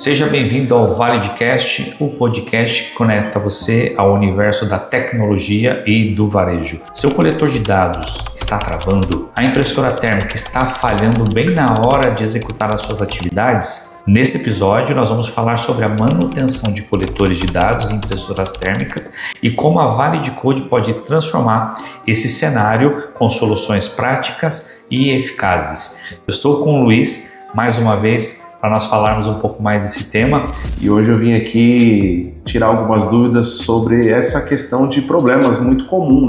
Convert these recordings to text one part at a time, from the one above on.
Seja bem-vindo ao ValideCast, o podcast que conecta você ao universo da tecnologia e do varejo. Seu coletor de dados está travando? A impressora térmica está falhando bem na hora de executar as suas atividades? Nesse episódio, nós vamos falar sobre a manutenção de coletores de dados em impressoras térmicas e como a ValideCode pode transformar esse cenário com soluções práticas e eficazes. Eu estou com o Luiz, mais uma vez, para nós falarmos um pouco mais desse tema. E hoje eu vim aqui tirar algumas dúvidas sobre essa questão de problemas muito comum,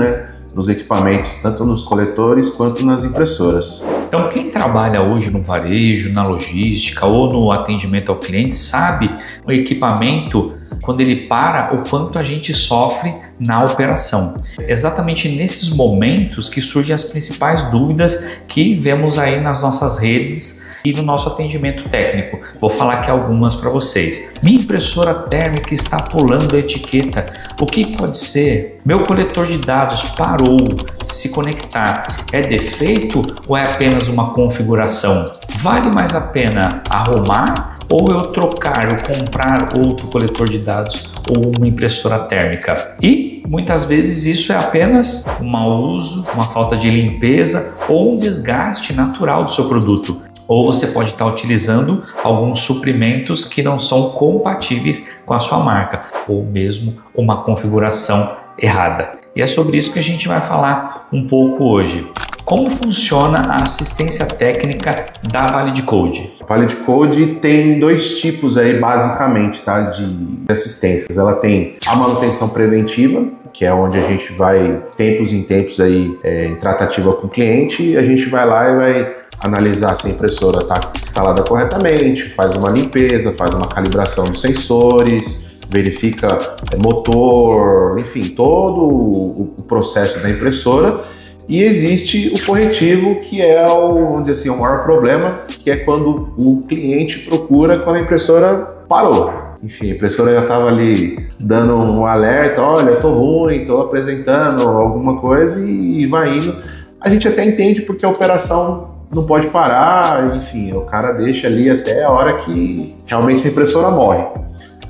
nos equipamentos, tanto nos coletores quanto nas impressoras. Então, quem trabalha hoje no varejo, na logística ou no atendimento ao cliente sabe o equipamento, quando ele para, o quanto a gente sofre na operação. Exatamente nesses momentos que surgem as principais dúvidas que vemos aí nas nossas redes e no nosso atendimento técnico. Vou falar aqui algumas para vocês. Minha impressora térmica está pulando a etiqueta. O que pode ser? Meu coletor de dados parou de se conectar. É defeito ou é apenas uma configuração? Vale mais a pena arrumar ou eu trocar ou comprar outro coletor de dados ou uma impressora térmica? E muitas vezes isso é apenas um mau uso, uma falta de limpeza ou um desgaste natural do seu produto. Ou você pode estar utilizando alguns suprimentos que não são compatíveis com a sua marca, ou mesmo uma configuração errada. E é sobre isso que a gente vai falar um pouco hoje. Como funciona a assistência técnica da ValideCode? A ValideCode tem dois tipos aí, basicamente, de assistências. Ela tem a manutenção preventiva, que é onde a gente vai, tempos em tempos, em tratativa com o cliente, a gente vai lá e vai analisar se a impressora está instalada corretamente, faz uma limpeza, faz uma calibração dos sensores, verifica motor, enfim, todo o processo da impressora. E existe o corretivo, que é vamos dizer assim, o maior problema, que é quando o cliente procura quando a impressora parou. Enfim, a impressora já estava ali dando um alerta, olha, eu tô ruim, tô apresentando alguma coisa e vai indo. A gente até entende porque a operação não pode parar, enfim, o cara deixa ali até a hora que realmente a impressora morre.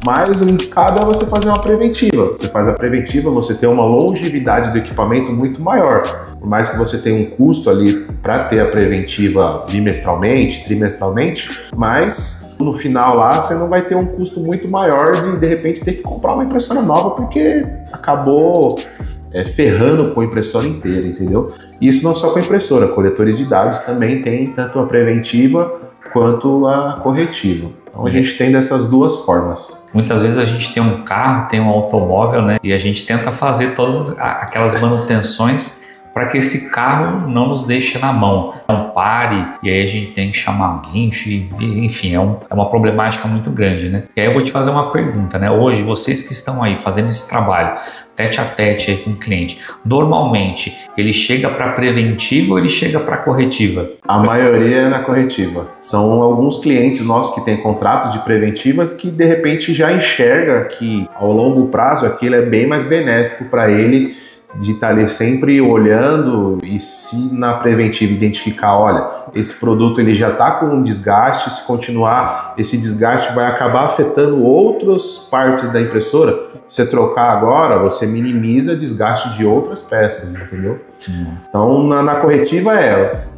Mas o indicado é você fazer uma preventiva. Você faz a preventiva, você tem uma longevidade do equipamento muito maior. Por mais que você tenha um custo ali para ter a preventiva bimestralmente, trimestralmente, mas no final lá você não vai ter um custo muito maior de repente ter que comprar uma impressora nova porque acabou ferrando com a impressora inteira, entendeu? E isso não só com a impressora, coletores de dados também tem tanto a preventiva quanto a corretiva. Então a gente tem dessas duas formas. Muitas vezes a gente tem um carro, tem um automóvel, e a gente tenta fazer todas aquelas manutenções para que esse carro não nos deixe na mão, não pare, e aí a gente tem que chamar alguém, enfim, é uma problemática muito grande, E aí eu vou te fazer uma pergunta, Hoje, vocês que estão aí fazendo esse trabalho, tete a tete aí com o cliente, normalmente ele chega para preventiva ou ele chega para corretiva? A maioria é na corretiva. São alguns clientes nossos que têm contratos de preventivas que de repente já enxerga que ao longo prazo aquilo é bem mais benéfico para ele, de estar ali sempre olhando e se na preventiva identificar, olha, esse produto ele já está com um desgaste, se continuar, esse desgaste vai acabar afetando outras partes da impressora. Se você trocar agora, você minimiza o desgaste de outras peças, entendeu? Então, na corretiva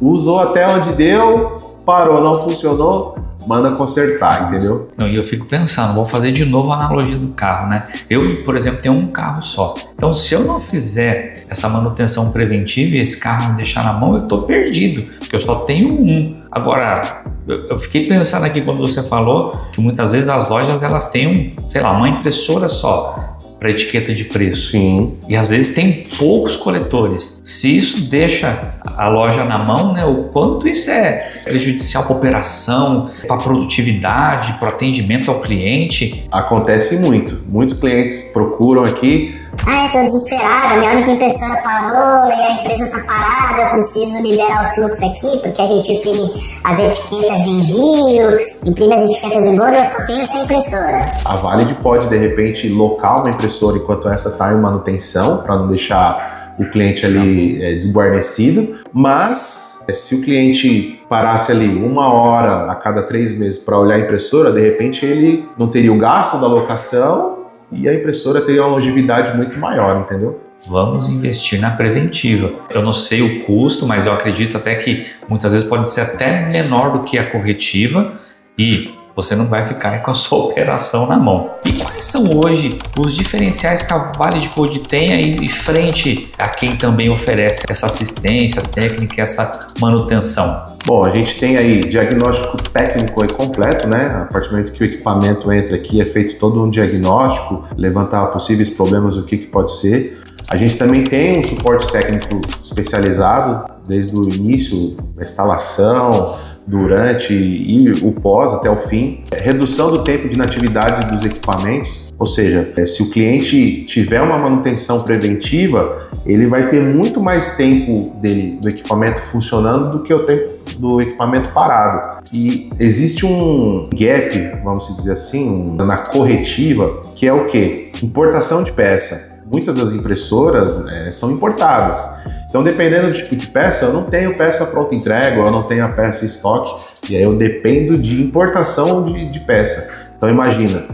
usou até onde deu, parou, não funcionou, manda consertar, entendeu? E eu fico pensando, vou fazer de novo a analogia do carro, Eu, por exemplo, tenho um carro só. Então, se eu não fizer essa manutenção preventiva e esse carro me deixar na mão, eu tô perdido, porque eu só tenho um. Agora, eu fiquei pensando aqui quando você falou que muitas vezes as lojas elas têm uma impressora só para etiqueta de preço. Sim. E às vezes tem poucos coletores. Se isso deixa a loja na mão, o quanto isso é prejudicial para a operação, para a produtividade, para o atendimento ao cliente. Acontece muito. Muitos clientes procuram aqui. Eu tô desesperado, minha única impressora parou e a empresa tá parada, eu preciso liberar o fluxo aqui, porque a gente imprime as etiquetas de envio, imprime as etiquetas de engordo, eu só tenho essa impressora. A Valide pode, de repente, locar uma impressora enquanto essa está em manutenção, para não deixar o cliente ali desguarnecido, mas se o cliente parasse ali 1 hora a cada 3 meses para olhar a impressora, de repente ele não teria o gasto da locação e a impressora teria uma longevidade muito maior, entendeu? Vamos investir na preventiva. Eu não sei o custo, mas eu acredito até que muitas vezes pode ser até menor do que a corretiva e você não vai ficar com a sua operação na mão. E quais são hoje os diferenciais que a Vale de Code tem aí frente a quem também oferece essa assistência técnica, essa manutenção? Bom, a gente tem aí diagnóstico técnico e completo, né? A partir do momento que o equipamento entra aqui, é feito todo um diagnóstico, levantar possíveis problemas, o que pode ser. A gente também tem um suporte técnico especializado, desde o início da instalação, durante e o pós até o fim. Redução do tempo de inatividade dos equipamentos, ou seja, se o cliente tiver uma manutenção preventiva, ele vai ter muito mais tempo do equipamento funcionando do que o tempo do equipamento parado. E existe um gap, vamos dizer assim, na corretiva, que é o quê? Importação de peça. Muitas das impressoras são importadas. Então, dependendo do tipo de peça, eu não tenho peça pronta entrega, eu não tenho a peça em estoque, e aí eu dependo de importação de peça. Então, imagina,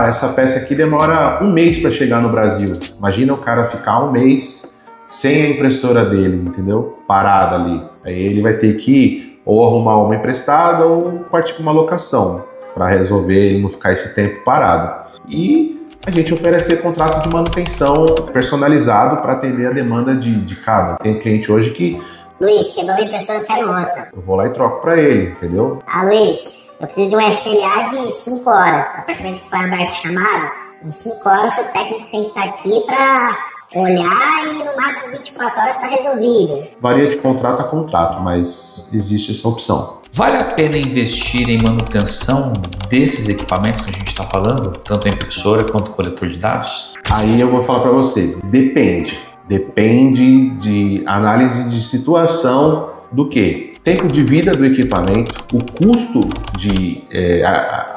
essa peça aqui demora 1 mês para chegar no Brasil. Imagina o cara ficar 1 mês sem a impressora dele, entendeu? Parada ali. Aí ele vai ter que ou arrumar uma emprestada ou partir para uma locação para resolver ele não ficar esse tempo parado. E a gente oferecer contrato de manutenção personalizado para atender a demanda de cada. Tem cliente hoje que... Luiz, quebrou a impressora, eu quero outra. Eu vou lá e troco para ele, entendeu? Luiz, eu preciso de um SLA de 5 horas. A partir do momento que foi aberto o chamado, em 5 horas o técnico tem que estar aqui para olhar e no máximo 24 horas está resolvido. Varia de contrato a contrato, mas existe essa opção. Vale a pena investir em manutenção desses equipamentos que a gente está falando, tanto a impressora quanto o coletor de dados? Aí eu vou falar para você, depende. Depende de análise de situação do quê? Tempo de vida do equipamento, o custo de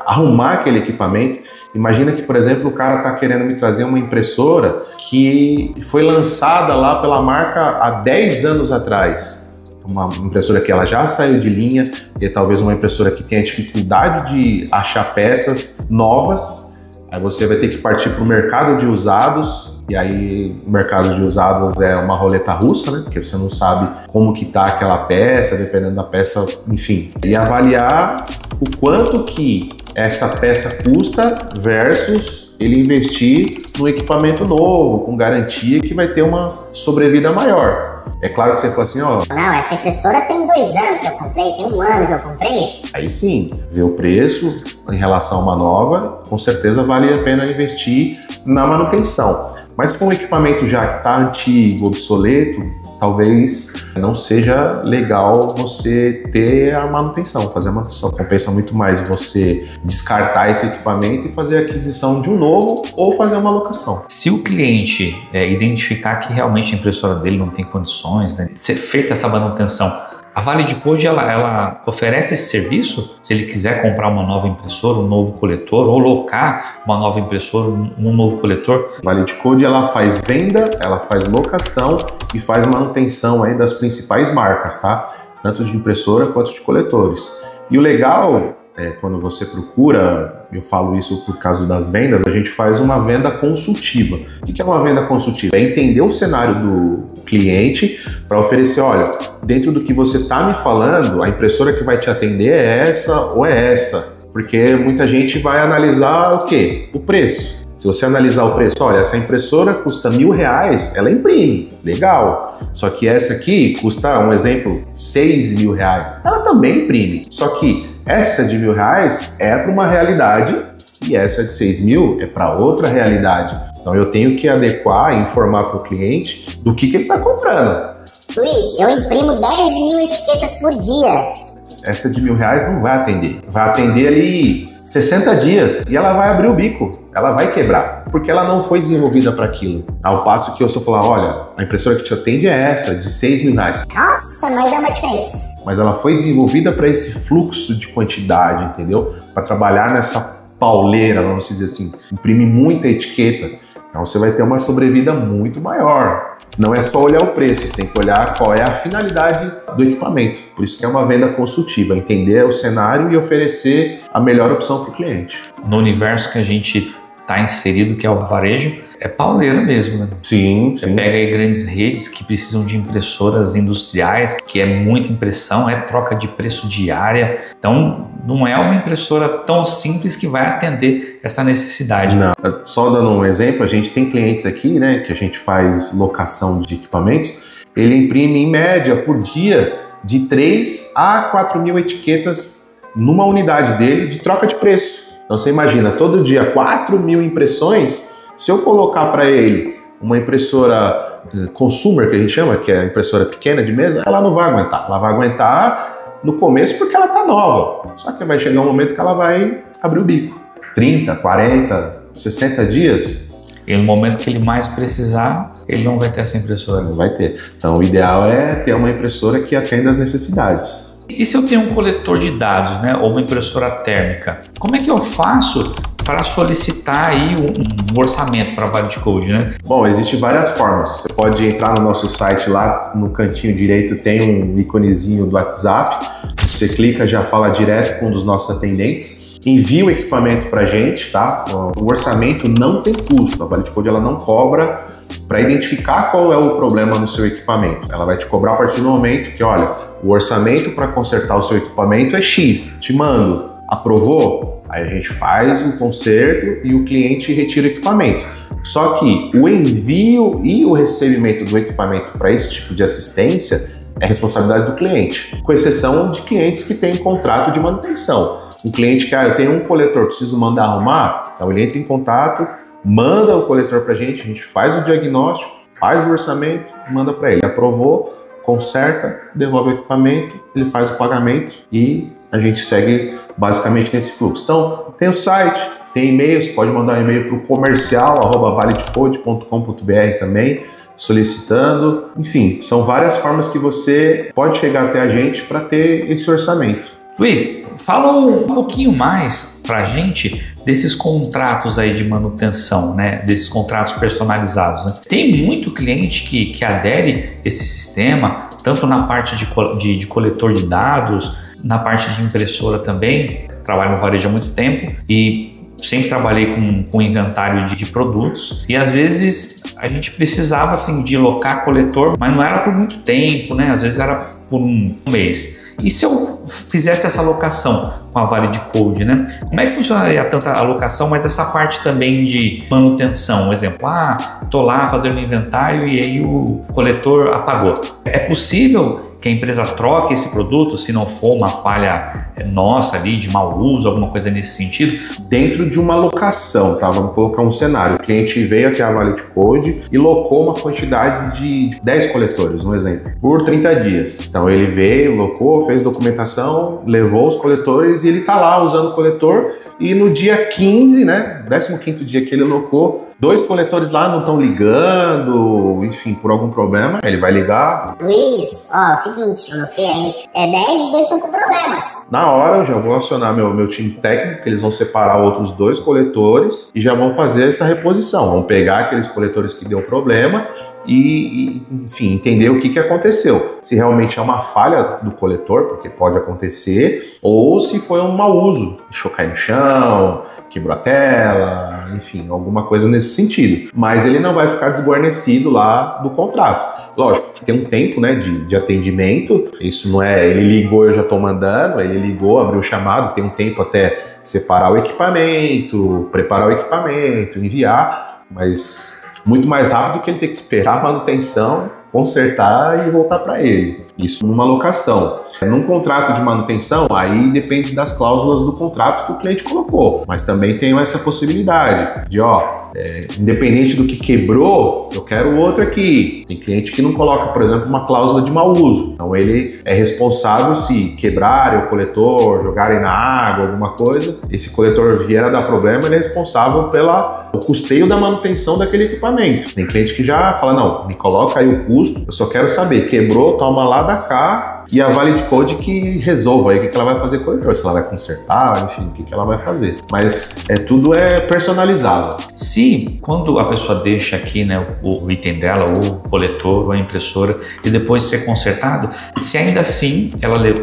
arrumar aquele equipamento. Imagina que, por exemplo, o cara está querendo me trazer uma impressora que foi lançada lá pela marca há 10 anos atrás. Uma impressora que ela já saiu de linha, e talvez uma impressora que tenha dificuldade de achar peças novas. Aí você vai ter que partir para o mercado de usados, e aí o mercado de usados é uma roleta russa, né? Porque você não sabe como que tá aquela peça, dependendo da peça, enfim. E avaliar o quanto que essa peça custa versus ele investir no equipamento novo, com garantia que vai ter uma sobrevida maior. É claro que você fala assim, ó... Não, essa impressora tem 2 anos que eu comprei, tem 1 ano que eu comprei. Aí sim, ver o preço em relação a uma nova, com certeza vale a pena investir na manutenção. Mas com um equipamento já que está antigo, obsoleto, talvez não seja legal você ter a manutenção, fazer a manutenção. Compensa muito mais você descartar esse equipamento e fazer a aquisição de um novo ou fazer uma locação. Se o cliente identificar que realmente a impressora dele não tem condições, né, de ser feita essa manutenção, a Vale de Code ela oferece esse serviço? Se ele quiser comprar uma nova impressora, um novo coletor, ou locar uma nova impressora, um novo coletor? A Vale de Code ela faz venda, ela faz locação e faz manutenção aí das principais marcas, tá? Tanto de impressora quanto de coletores. E o legal quando você procura, eu falo isso por causa das vendas, a gente faz uma venda consultiva. O que é uma venda consultiva? É entender o cenário do cliente para oferecer, olha, dentro do que você está me falando, a impressora que vai te atender é essa ou é essa. Porque muita gente vai analisar o quê? O preço. Se você analisar o preço, olha, essa impressora custa R$1.000, ela imprime, legal. Só que essa aqui custa, um exemplo, R$6.000, ela também imprime. Só que essa de R$1.000 é para uma realidade e essa de 6.000 é para outra realidade. Então eu tenho que adequar e informar para o cliente do que ele está comprando. Luiz, eu imprimo 10.000 etiquetas por dia. Essa de R$1.000 não vai atender. Vai atender ali 60 dias e ela vai abrir o bico, ela vai quebrar, porque ela não foi desenvolvida para aquilo. Ao passo que eu só falar, olha, a impressora que te atende é essa, de R$6.000. Nossa, mas é uma diferença. Mas ela foi desenvolvida para esse fluxo de quantidade, entendeu? Para trabalhar nessa pauleira, vamos dizer assim. Imprime muita etiqueta. Então você vai ter uma sobrevida muito maior. Não é só olhar o preço, você tem que olhar qual é a finalidade do equipamento. Por isso que é uma venda consultiva, entender o cenário e oferecer a melhor opção para o cliente. No universo que a gente está inserido, que é o varejo, é pauleira mesmo, né? Sim, Você pega aí grandes redes que precisam de impressoras industriais, que é muita impressão, é troca de preço diária. Então, não é uma impressora tão simples que vai atender essa necessidade. Não. Só dando um exemplo, a gente tem clientes aqui, né, que a gente faz locação de equipamentos, ele imprime em média por dia de 3 a 4 mil etiquetas numa unidade dele de troca de preço. Então você imagina, todo dia 4 mil impressões. Se eu colocar para ele uma impressora consumer, que a gente chama, que é a impressora pequena de mesa, ela não vai aguentar. Ela vai aguentar no começo porque ela está nova. Só que vai chegar um momento que ela vai abrir o bico. 30, 40, 60 dias. E no momento que ele mais precisar, ele não vai ter essa impressora. Não vai ter. Então o ideal é ter uma impressora que atenda às necessidades. E se eu tenho um coletor de dados, né, ou uma impressora térmica, como é que eu faço para solicitar aí um orçamento para a ValideCode, né? Bom, existem várias formas. Você pode entrar no nosso site lá, no cantinho direito tem um íconezinho do WhatsApp. Você clica, já fala direto com um dos nossos atendentes. Envia o equipamento para a gente, tá? O orçamento não tem custo. A ValideCode ela não cobra para identificar qual é o problema no seu equipamento. Ela vai te cobrar a partir do momento que, olha, o orçamento para consertar o seu equipamento é X. Te mando. Aprovou? Aí a gente faz o conserto e o cliente retira o equipamento. Só que o envio e o recebimento do equipamento para esse tipo de assistência é responsabilidade do cliente, com exceção de clientes que têm contrato de manutenção. Um cliente que, eu tenho um coletor, preciso mandar arrumar, então ele entra em contato, manda o coletor para a gente faz o diagnóstico, faz o orçamento, manda para ele. Aprovou, conserta, devolve o equipamento, ele faz o pagamento e a gente segue basicamente nesse fluxo. Então, tem o site, tem e-mails, pode mandar um e-mail para o comercial@validecode.com.br também, solicitando. Enfim, são várias formas que você pode chegar até a gente para ter esse orçamento. Luiz, fala um pouquinho mais para a gente desses contratos aí de manutenção, né? Desses contratos personalizados, né? Tem muito cliente que adere esse sistema, tanto na parte de coletor de dados, na parte de impressora também. Trabalho no varejo há muito tempo e sempre trabalhei com inventário de produtos, e às vezes a gente precisava assim de locar coletor, mas não era por muito tempo, né? Às vezes era por um mês. E se eu fizesse essa alocação com a ValideCode, né? Como é que funcionaria tanto a alocação, mas essa parte também de manutenção? Um exemplo, tô lá fazendo um inventário e aí o coletor apagou. É possível que a empresa troque esse produto se não for uma falha nossa ali, de mau uso, alguma coisa nesse sentido? Dentro de uma locação, tá? Vamos colocar um cenário. O cliente veio até a ValideCode e locou uma quantidade de 10 coletores, um exemplo, por 30 dias. Então ele veio, locou, fez documentação, levou os coletores e ele tá lá usando o coletor, e no dia 15, né, 15º dia que ele locou, 2 coletores lá não estão ligando, enfim, por algum problema, ele vai ligar. Luiz, ó, seguinte, eu loquei aí, 10 e 2 estão com problemas. Na hora eu já vou acionar meu time técnico, que eles vão separar outros 2 coletores e já vão fazer essa reposição. Vão pegar aqueles coletores que deu problema e enfim, entender o que aconteceu. Se realmente é uma falha do coletor, porque pode acontecer, ou se foi um mau uso, deixou cair no chão, quebrou a tela, enfim, alguma coisa nesse sentido. Mas ele não vai ficar desguarnecido lá do contrato. Lógico que tem um tempo, né, de atendimento, isso não é ele ligou eu já estou mandando, ele ligou, abriu o chamado, tem um tempo até separar o equipamento, preparar o equipamento, enviar, mas muito mais rápido que ele ter que esperar a manutenção, consertar e voltar para ele. Isso numa locação. Num contrato de manutenção, aí depende das cláusulas do contrato que o cliente colocou, mas também tem essa possibilidade de, independente do que quebrou, eu quero outro aqui. Tem cliente que não coloca, por exemplo, uma cláusula de mau uso. Então ele é responsável se quebrarem o coletor, jogarem na água, alguma coisa, esse coletor vier a dar problema, ele é responsável pelo custeio da manutenção daquele equipamento. Tem cliente que já fala, não, me coloca aí o custo, eu só quero saber, quebrou, toma lá da cá, e a Valid Code que resolva aí o que ela vai fazer com o coletor, se ela vai consertar, enfim, o que ela vai fazer. Mas tudo é personalizável. Se quando a pessoa deixa aqui, né, o item dela, ou o coletor, ou a impressora, e depois ser consertado, se ainda assim,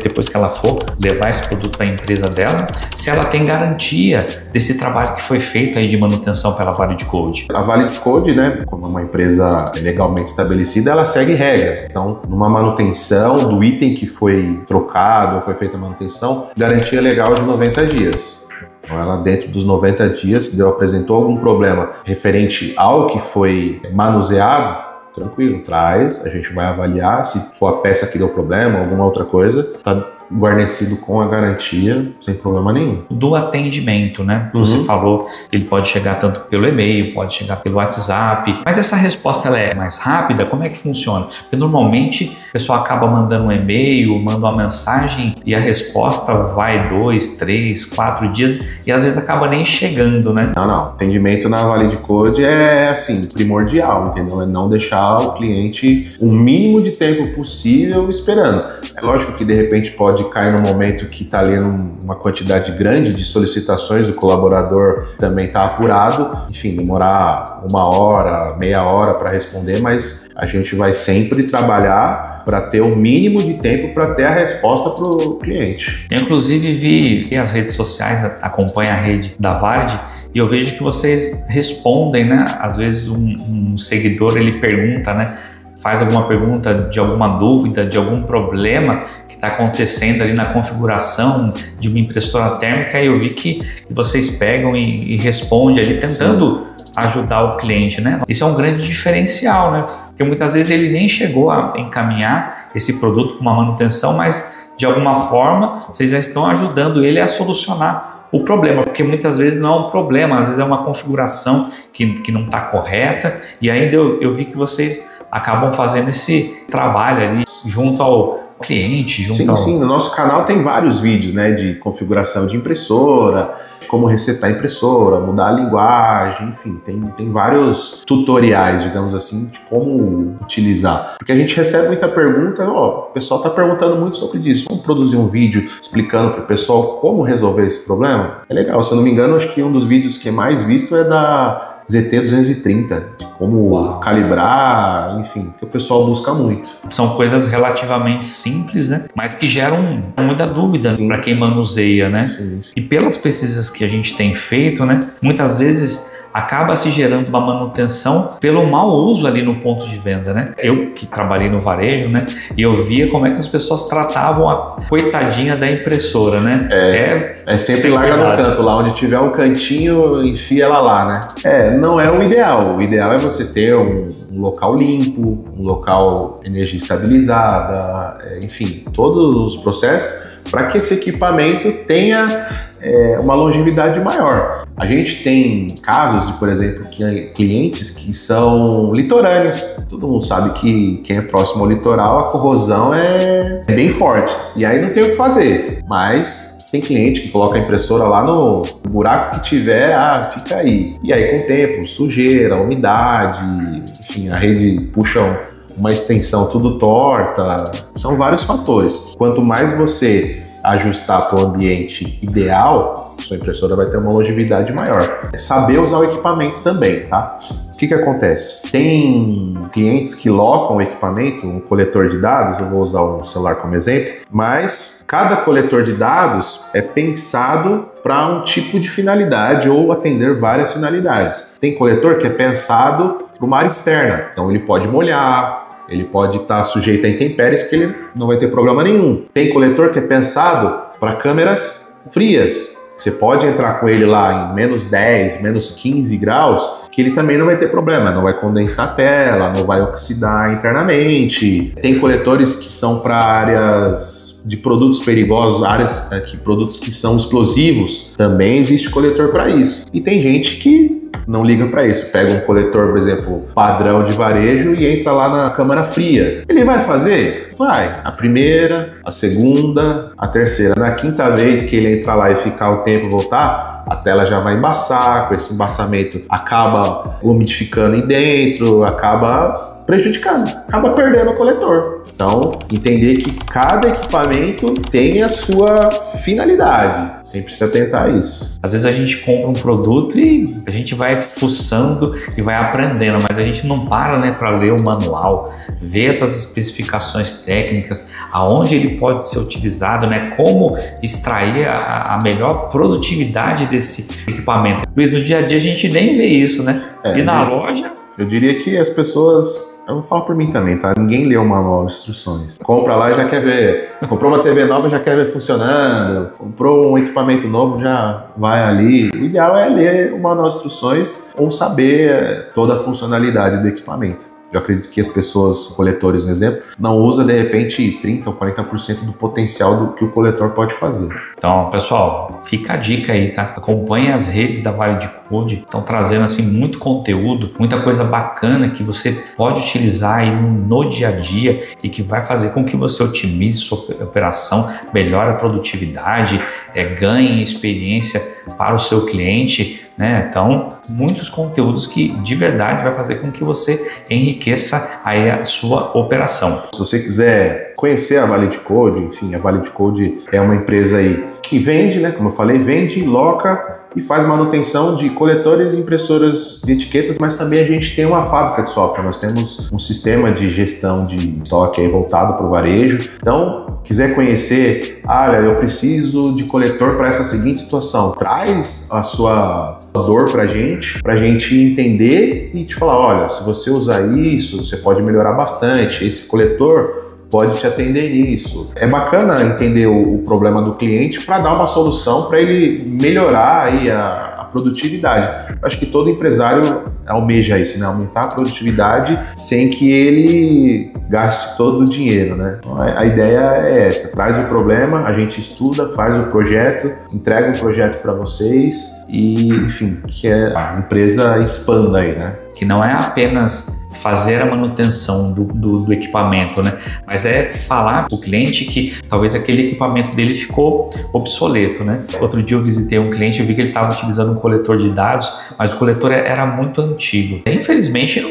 depois que ela for levar esse produto para a empresa dela, se ela tem garantia desse trabalho que foi feito aí de manutenção pela Valid Code. A Valid Code, né, como uma empresa legalmente estabelecida, ela segue regras. Então, numa manutenção do item que foi trocado ou foi feita a manutenção, garantia legal de 90 dias. Então, ela dentro dos 90 dias apresentou algum problema referente ao que foi manuseado, tranquilo, traz, a gente vai avaliar se for a peça que deu problema, alguma outra coisa, tá guarnecido com a garantia, sem problema nenhum. Do atendimento, né? Você falou, ele pode chegar tanto pelo e-mail, pode chegar pelo WhatsApp, mas essa resposta ela é mais rápida? Como é que funciona? Porque normalmente o pessoal acaba mandando um e-mail, manda uma mensagem e a resposta vai 2, 3, 4 dias e às vezes acaba nem chegando, né? Não. Atendimento na Valid Code é assim, primordial, entendeu? É não deixar o cliente o mínimo de tempo possível esperando. É lógico que de repente pode cair no momento que está ali uma quantidade grande de solicitações, o colaborador também está apurado, enfim, demorar 1 hora, meia hora para responder, mas a gente vai sempre trabalhar para ter o mínimo de tempo para ter a resposta para o cliente. Eu inclusive vi as redes sociais, acompanho a rede da Valid, e eu vejo que vocês respondem, né? Às vezes um seguidor ele pergunta, né? Faz alguma pergunta de alguma dúvida, de algum problema que está acontecendo ali na configuração de uma impressora térmica, e eu vi que vocês pegam e respondem ali tentando ajudar o cliente, né? Isso é um grande diferencial, né? Porque muitas vezes ele nem chegou a encaminhar esse produto para uma manutenção, mas de alguma forma vocês já estão ajudando ele a solucionar o problema, porque muitas vezes não é um problema, às vezes é uma configuração que não está correta, e ainda eu vi que vocês acabam fazendo esse trabalho ali junto ao cliente. Sim, no nosso canal tem vários vídeos, né, de configuração de impressora, como resetar a impressora, mudar a linguagem, enfim, tem vários tutoriais, digamos assim, de como utilizar. Porque a gente recebe muita pergunta, o pessoal está perguntando muito sobre isso. Vamos produzir um vídeo explicando para o pessoal como resolver esse problema? É legal, se eu não me engano, acho que um dos vídeos que é mais visto é da ZT230, de como calibrar, enfim, que o pessoal busca muito. São coisas relativamente simples, né? Mas que geram muita dúvida para quem manuseia, né? Sim. E pelas pesquisas que a gente tem feito, né? Muitas vezes acaba se gerando uma manutenção pelo mau uso ali no ponto de venda, né? Eu que trabalhei no varejo, né? E eu via como é que as pessoas tratavam a coitadinha da impressora, né? É sempre larga no canto, lá onde tiver um cantinho, enfia ela lá, né? Não é o ideal. O ideal é você ter um local limpo, um local energia estabilizada, enfim, todos os processos para que esse equipamento tenha uma longevidade maior. A gente tem casos de, por exemplo, clientes que são litorâneos. Todo mundo sabe que quem é próximo ao litoral, a corrosão é bem forte. E aí não tem o que fazer. Mas tem cliente que coloca a impressora lá no buraco que tiver, fica aí. E aí com o tempo, sujeira, umidade, enfim, a rede puxa uma extensão tudo torta, são vários fatores. Quanto mais você ajustar para o ambiente ideal, sua impressora vai ter uma longevidade maior. É saber usar o equipamento também, tá? O que acontece? Tem clientes que locam o equipamento, um coletor de dados, eu vou usar o celular como exemplo, mas cada coletor de dados é pensado para um tipo de finalidade ou atender várias finalidades. Tem coletor que é pensado para uma área externa, então ele pode molhar, ele pode estar sujeito a intempéries que ele não vai ter problema nenhum. Tem coletor que é pensado para câmeras frias. Você pode entrar com ele lá em menos 10, menos 15 graus, que ele também não vai ter problema, não vai condensar a tela, não vai oxidar internamente. Tem coletores que são para áreas de produtos perigosos, produtos que são explosivos, também existe coletor para isso. E tem gente que não liga para isso, pega um coletor, por exemplo, padrão de varejo e entra lá na câmara fria. Ele vai fazer? Vai. A primeira, a segunda, a terceira. Na quinta vez que ele entrar lá e ficar o tempo e voltar, a tela já vai embaçar, com esse embaçamento acaba umidificando aí dentro, acaba prejudicando, acaba perdendo o coletor. Então, entender que cada equipamento tem a sua finalidade, sempre se atentar a isso. Às vezes a gente compra um produto e a gente vai fuçando e vai aprendendo, mas a gente não para, né, para ler o manual, ver essas especificações técnicas, aonde ele pode ser utilizado, né, como extrair a melhor produtividade desse equipamento. Luiz, no dia a dia a gente nem vê isso, né? E na loja... Eu diria que as pessoas, eu vou falar por mim também, tá? Ninguém lê o manual de instruções. Compra lá e já quer ver. Comprou uma TV nova, já quer ver funcionando. Comprou um equipamento novo, já vai ali. O ideal é ler o manual de instruções ou saber toda a funcionalidade do equipamento. Eu acredito que as pessoas, coletores, no exemplo, não usam de repente 30% ou 40% do potencial do que o coletor pode fazer. Então, pessoal, fica a dica aí, tá? Acompanhe as redes da Vale de Code, estão trazendo assim muito conteúdo, muita coisa bacana que você pode utilizar aí no dia a dia e que vai fazer com que você otimize sua operação, melhore a produtividade, ganhe experiência para o seu cliente, né? Então, muitos conteúdos que de verdade vai fazer com que você enriqueça aí a sua operação. Se você quiser conhecer a Vale de Code, enfim, a Vale de Code é uma empresa aí que vende, né? Como eu falei, vende, loca e faz manutenção de coletores e impressoras de etiquetas, mas também a gente tem uma fábrica de software, nós temos um sistema de gestão de estoque aí voltado para o varejo. Então, quiser conhecer, olha, eu preciso de coletor para essa seguinte situação, traz a sua dor para a gente entender e te falar, olha, se você usar isso, você pode melhorar bastante, esse coletor pode te atender nisso. É bacana entender o problema do cliente para dar uma solução para ele melhorar aí a produtividade. Acho que todo empresário almeja isso, né? Aumentar a produtividade sem que ele gaste todo o dinheiro, né? Então, a ideia é essa, traz o problema, a gente estuda, faz o projeto, entrega um projeto para vocês e, enfim, que a empresa expanda aí, né? Que não é apenas fazer a manutenção do equipamento, né? Mas é falar para o cliente que talvez aquele equipamento dele ficou obsoleto, né? Outro dia eu visitei um cliente e vi que ele estava utilizando um coletor de dados, mas o coletor era muito antigo. Infelizmente,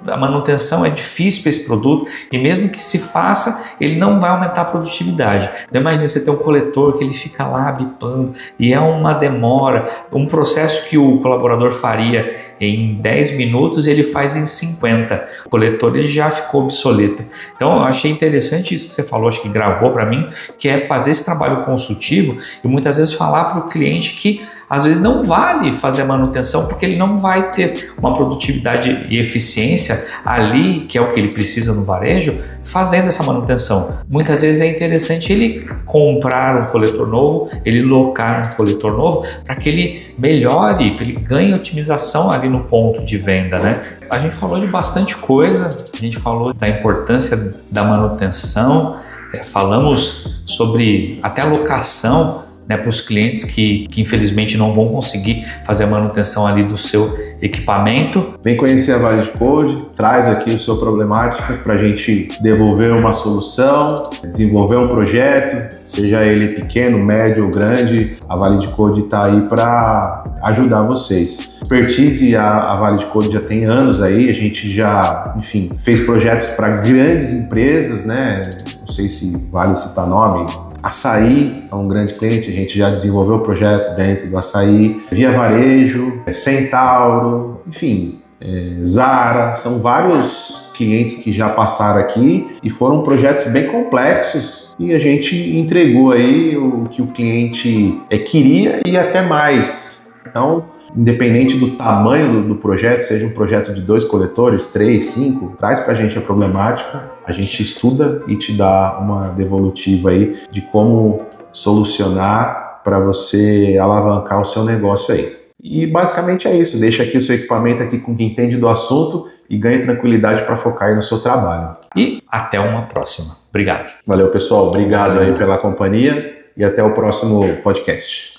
a manutenção é difícil para esse produto e mesmo que se faça, ele não vai aumentar a produtividade. Então, imagina você ter um coletor que ele fica lá bipando e é uma demora, um processo que o colaborador faria em 10 minutos, ele faz em 50. O coletor ele já ficou obsoleto. Então eu achei interessante isso que você falou, acho que gravou para mim, que é fazer esse trabalho consultivo e muitas vezes falar para o cliente que às vezes não vale fazer a manutenção porque ele não vai ter uma produtividade e eficiência ali, que é o que ele precisa no varejo, fazendo essa manutenção. Muitas vezes é interessante ele comprar um coletor novo, ele locar um coletor novo para que ele melhore, para ele ganhe otimização ali no ponto de venda, né? A gente falou de bastante coisa, a gente falou da importância da manutenção, falamos sobre até a locação, né, para os clientes que infelizmente não vão conseguir fazer a manutenção ali do seu equipamento. Vem conhecer a Vale de Code, traz aqui a sua problemática para a gente devolver uma solução, desenvolver um projeto, seja ele pequeno, médio ou grande, a Vale de Code está aí para ajudar vocês. Expertise, a Vale de Code já tem anos aí, a gente já, enfim, fez projetos para grandes empresas, né? Não sei se vale citar nome, Açaí é um grande cliente, a gente já desenvolveu o projeto dentro do Açaí, Via Varejo, Centauro, enfim, Zara, são vários clientes que já passaram aqui e foram projetos bem complexos e a gente entregou aí o que o cliente queria e até mais. Então, independente do tamanho do projeto, seja um projeto de 2 coletores, 3, 5, traz para a gente a problemática, a gente estuda e te dá uma devolutiva aí de como solucionar para você alavancar o seu negócio aí. E basicamente é isso, deixa aqui o seu equipamento aqui com quem entende do assunto e ganhe tranquilidade para focar aí no seu trabalho. E até uma próxima. Obrigado. Valeu, pessoal. Obrigado aí pela companhia e até o próximo podcast.